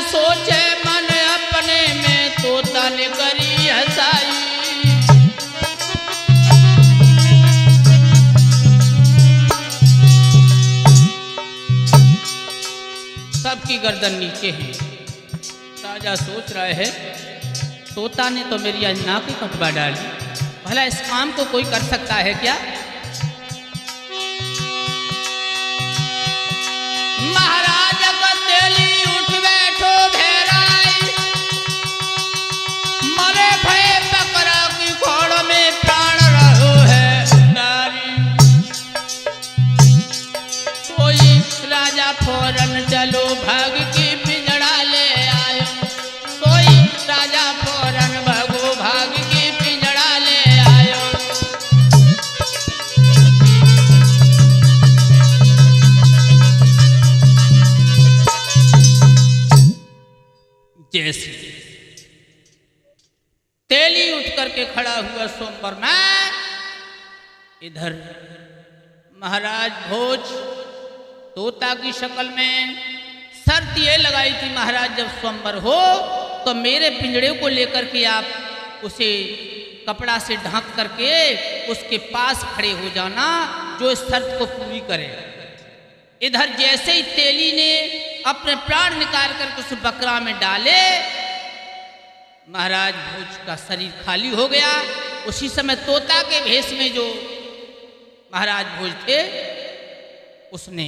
Speaker 1: सोचे मन अपने में, तोता ने करी हंसाई। सबकी गर्दन नीचे है। राजा सोच रहा है, तोता ने तो मेरी आज नाक ही कटवा डाली, भला इस काम को कोई कर सकता है क्या? महाराज का तेली उठ बैठो भेराई, मरे भय बकरा की घोड़ में प्राण रहो है नारी। कोई राजा फौरन चलो भाग की पिंजड़ा ले आयो, कोई राजा फौरन भागो भाग की पिंजड़ा ले आयो। जैसे तेली उठ करके खड़ा हुआ स्वयंवर में, इधर महाराज भोज तोता की शक्ल में शर्त ये लगाई थी, महाराज जब स्वयंवर हो तो मेरे पिंजड़े को लेकर के आप उसे कपड़ा से ढक करके उसके पास खड़े हो जाना, जो इस शर्त को पूरी करे। इधर जैसे ही तेली ने अपने प्राण निकाल करके उस बकरा में डाले, महाराज भोज का शरीर खाली हो गया। उसी समय तोता के भेष में जो महाराज भोज थे, उसने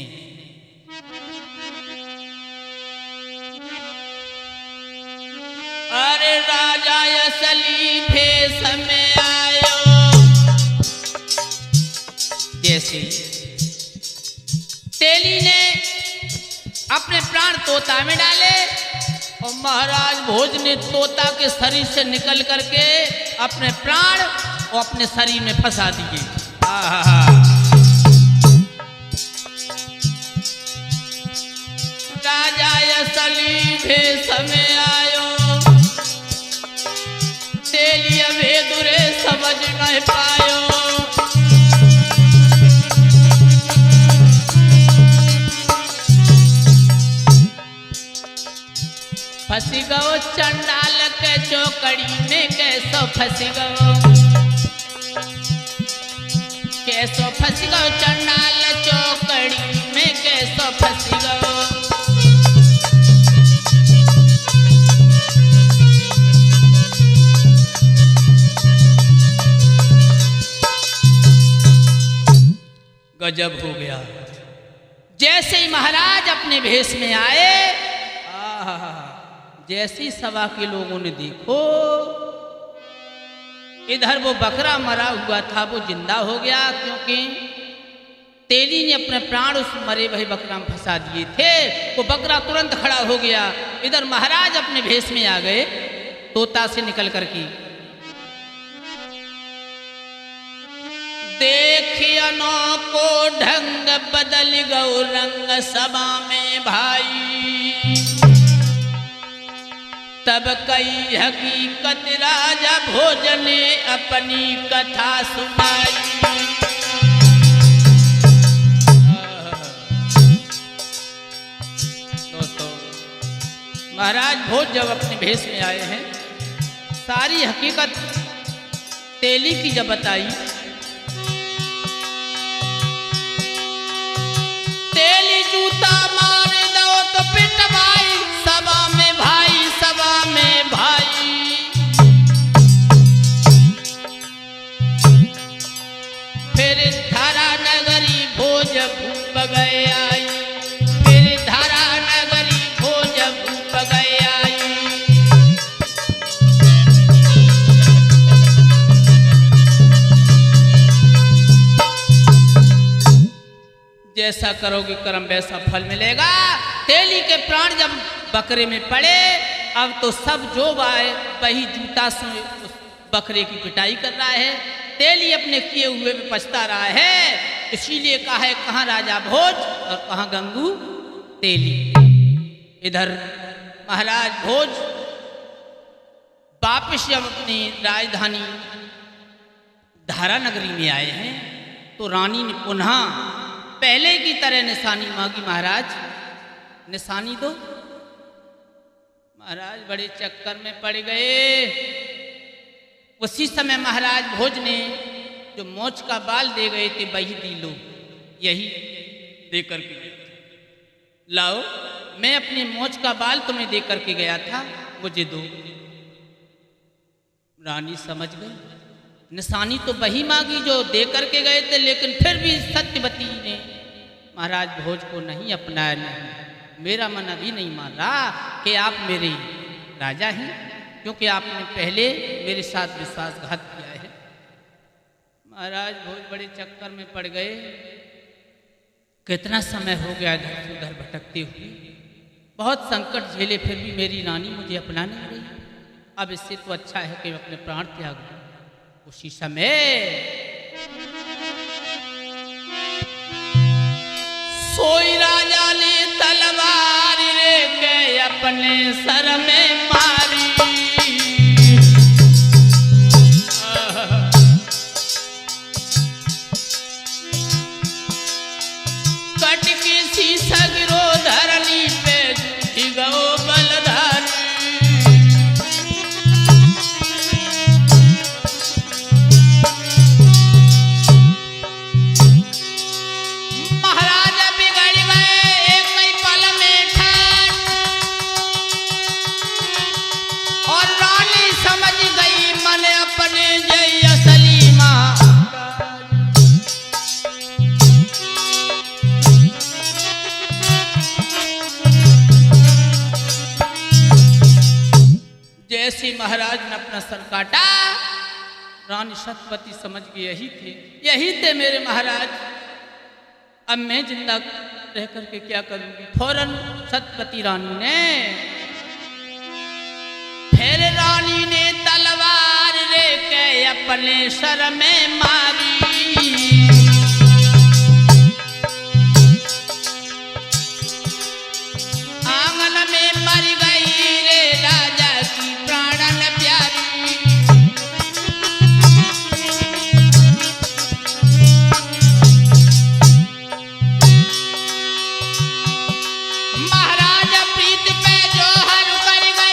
Speaker 1: अरे राजा असली भेष में आयो। जैसे तेली ने अपने प्राण तोता में डाले और महाराज भोज ने तोता के शरीर से निकल करके अपने प्राण और अपने शरीर में फंसा दिए। राजा असली भेष में आयो, तेली भेदुरे समझ नहीं पायो। फंस गओ चंडाल के चौकड़ी में कैसो फंस गओ, कैसो फंस गओ चंडाल चौकड़ी में कैसो फंस गओ। गजब हो गया। जैसे ही महाराज अपने भेष में आए, जैसी सभा के लोगों ने देखो, इधर वो बकरा मरा हुआ था वो जिंदा हो गया, क्योंकि तेली ने अपने प्राण उस मरे भई बकरा में फंसा दिए थे। वो बकरा तुरंत खड़ा हो गया। इधर महाराज अपने भेष में आ गए तोता से निकल करके। देखियनो को ढंग बदल गौ रंग सभा में भाई, तब कई हकीकत राजा भोज ने अपनी कथा सुनाई। दोस्तों, महाराज भोज जब अपने भेष में आए हैं, सारी हकीकत तेली की जब बताई, तेली जूता मार दो तो पिटवाई सभा में भाई, सभा में भाई। फिर धारा नगरी भोज भूप गए आई, फिर धारा नगरी भोज भूप गए आई। जैसा करोगे कर्म वैसा फल मिलेगा। तेली के प्राण जब बकरे में पड़े, अब तो सब जो वही जूता से उस बकरे की पिटाई कर रहा है। तेली अपने किए हुए में पछता रहा है। इसीलिए कहा है कहाँ राजा भोज और कहाँ गंगू तेली। इधर महाराज भोज वापिस जब अपनी राजधानी धारा नगरी में आए हैं, तो रानी ने पुनः पहले की तरह निशानी मांगी। महाराज निशानी दो। महाराज बड़े चक्कर में पड़ गए। उसी समय महाराज भोज ने जो मोछ का बाल दे गए थे वही दी, लो यही दे करके गए थे। लाओ, मैं अपने मोछ का बाल तुम्हें दे करके गया था, मुझे दो। रानी समझ गई। निशानी तो वही मांगी जो दे करके गए थे, लेकिन फिर भी सत्यवती ने महाराज भोज को नहीं अपनाया। नहीं, मेरा मन अभी नहीं मान रहा कि आप मेरे राजा हैं, क्योंकि आपने पहले मेरे साथ विश्वासघात किया है। महाराज भोज बड़े चक्कर में पड़ गए। कितना समय हो गया इधर से उधर भटकते हुए, बहुत संकट झेले, फिर भी मेरी रानी मुझे अपना नहीं रही। अब इससे तो अच्छा है कि मैं अपने प्राण त्याग दूं। उसी समय सोई राजा ने तलवार लेके अपने सर में मारी। कट के शीशा गिरो धरनी पे जूझी गओ बलधारी। जैसे महाराज ने अपना सर काटा, रानी सत्यवती समझ गई यही थे मेरे महाराज। अब मैं जिंदा रह करके क्या करूंगी। फौरन सत्यवती रानी ने तलवार लेके अपने सर में मारी। आंगन में मर गई रे राजा की प्राणन प्यारी। महाराज प्रीत पे जो हर कर गए,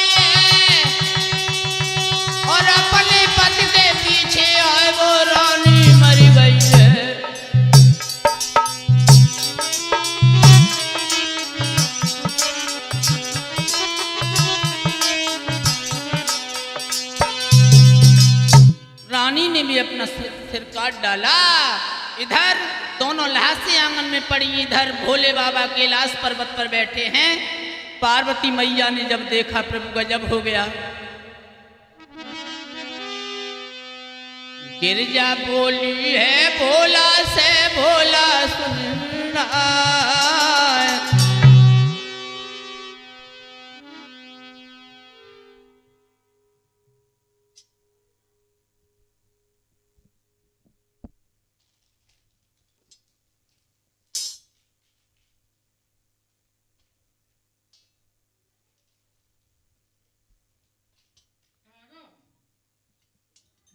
Speaker 1: अपना सिर काट डाला। इधर दोनों लाशें आंगन में पड़ी, इधर भोले बाबा कैलाश पर्वत पर बैठे हैं। पार्वती मैया ने जब देखा प्रभु गजब हो गया। गिरजा बोली है भोला से भोला सुनना,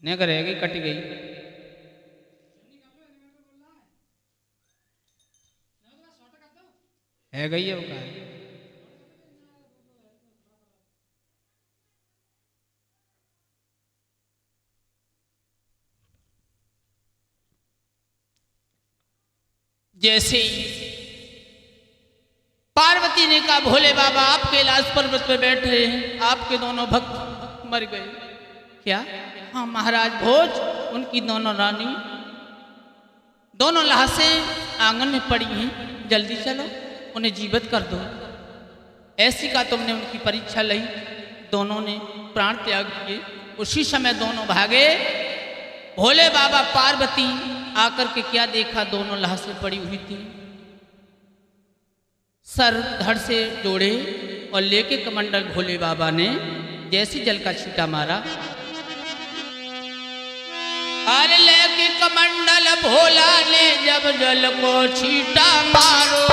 Speaker 1: नहीं करेगी कट गई है गई अब का जैसे पार्वती ने कहा भोले बाबा आप कैलाश पर्वत पर बैठ रहे हैं, आपके दोनों भक्त मर गए क्या? हाँ महाराज भोज, उनकी दोनों रानी दोनों लाशें आंगन में पड़ी हैं, जल्दी चलो उन्हें जीवित कर दो। ऐसी का तुमने उनकी परीक्षा ली, दोनों ने प्राण त्याग किए। उसी समय दोनों भागे। भोले बाबा पार्वती आकर के क्या देखा, दोनों लाशें पड़ी हुई थी। सर धड़ से जोड़े और लेके कमंडल भोले बाबा ने जैसी जल का छींटा मारा, अरे लेके कमंडल भोला ने जब जल को छींटा मारो,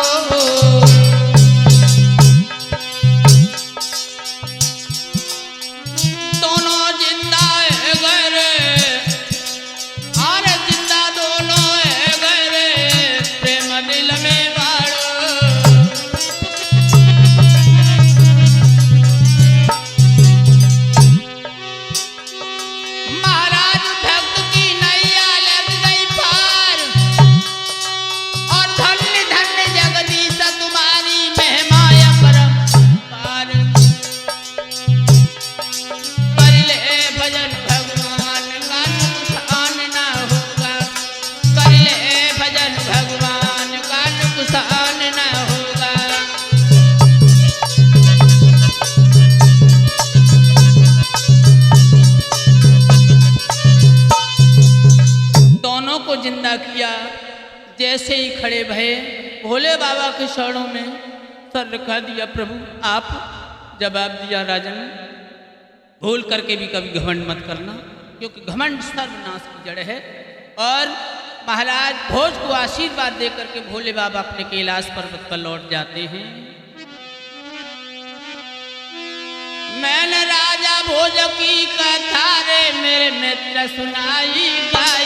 Speaker 1: दोनों जिंदा है गए, अरे जिंदा दोनों है गए, प्रेम दिल में बाड़ो। महाराज भक्त की नैया लग गई पार, और धन्य धन्य जगदीश तुम्हारी महिमा अपरंपार। कर ले भजन भगवान का नुकसान ना होगा, कर ले भजन भगवान का नुकसान ना होगा। दोनों को जिंदा किया। जैसे ही खड़े भये भोले बाबा के शरणों में सर रखा दिया। प्रभु आप जवाब दिया, राजन भूल करके भी कभी घमंड मत करना, क्योंकि घमंड सर्वनाश की जड़ है। और महाराज भोज को आशीर्वाद दे करके भोले बाबा अपने कैलाश पर्वत पर लौट जाते हैं। मैंने राजा भोज की कथा रे मेरे मित्र सुनाई गाय,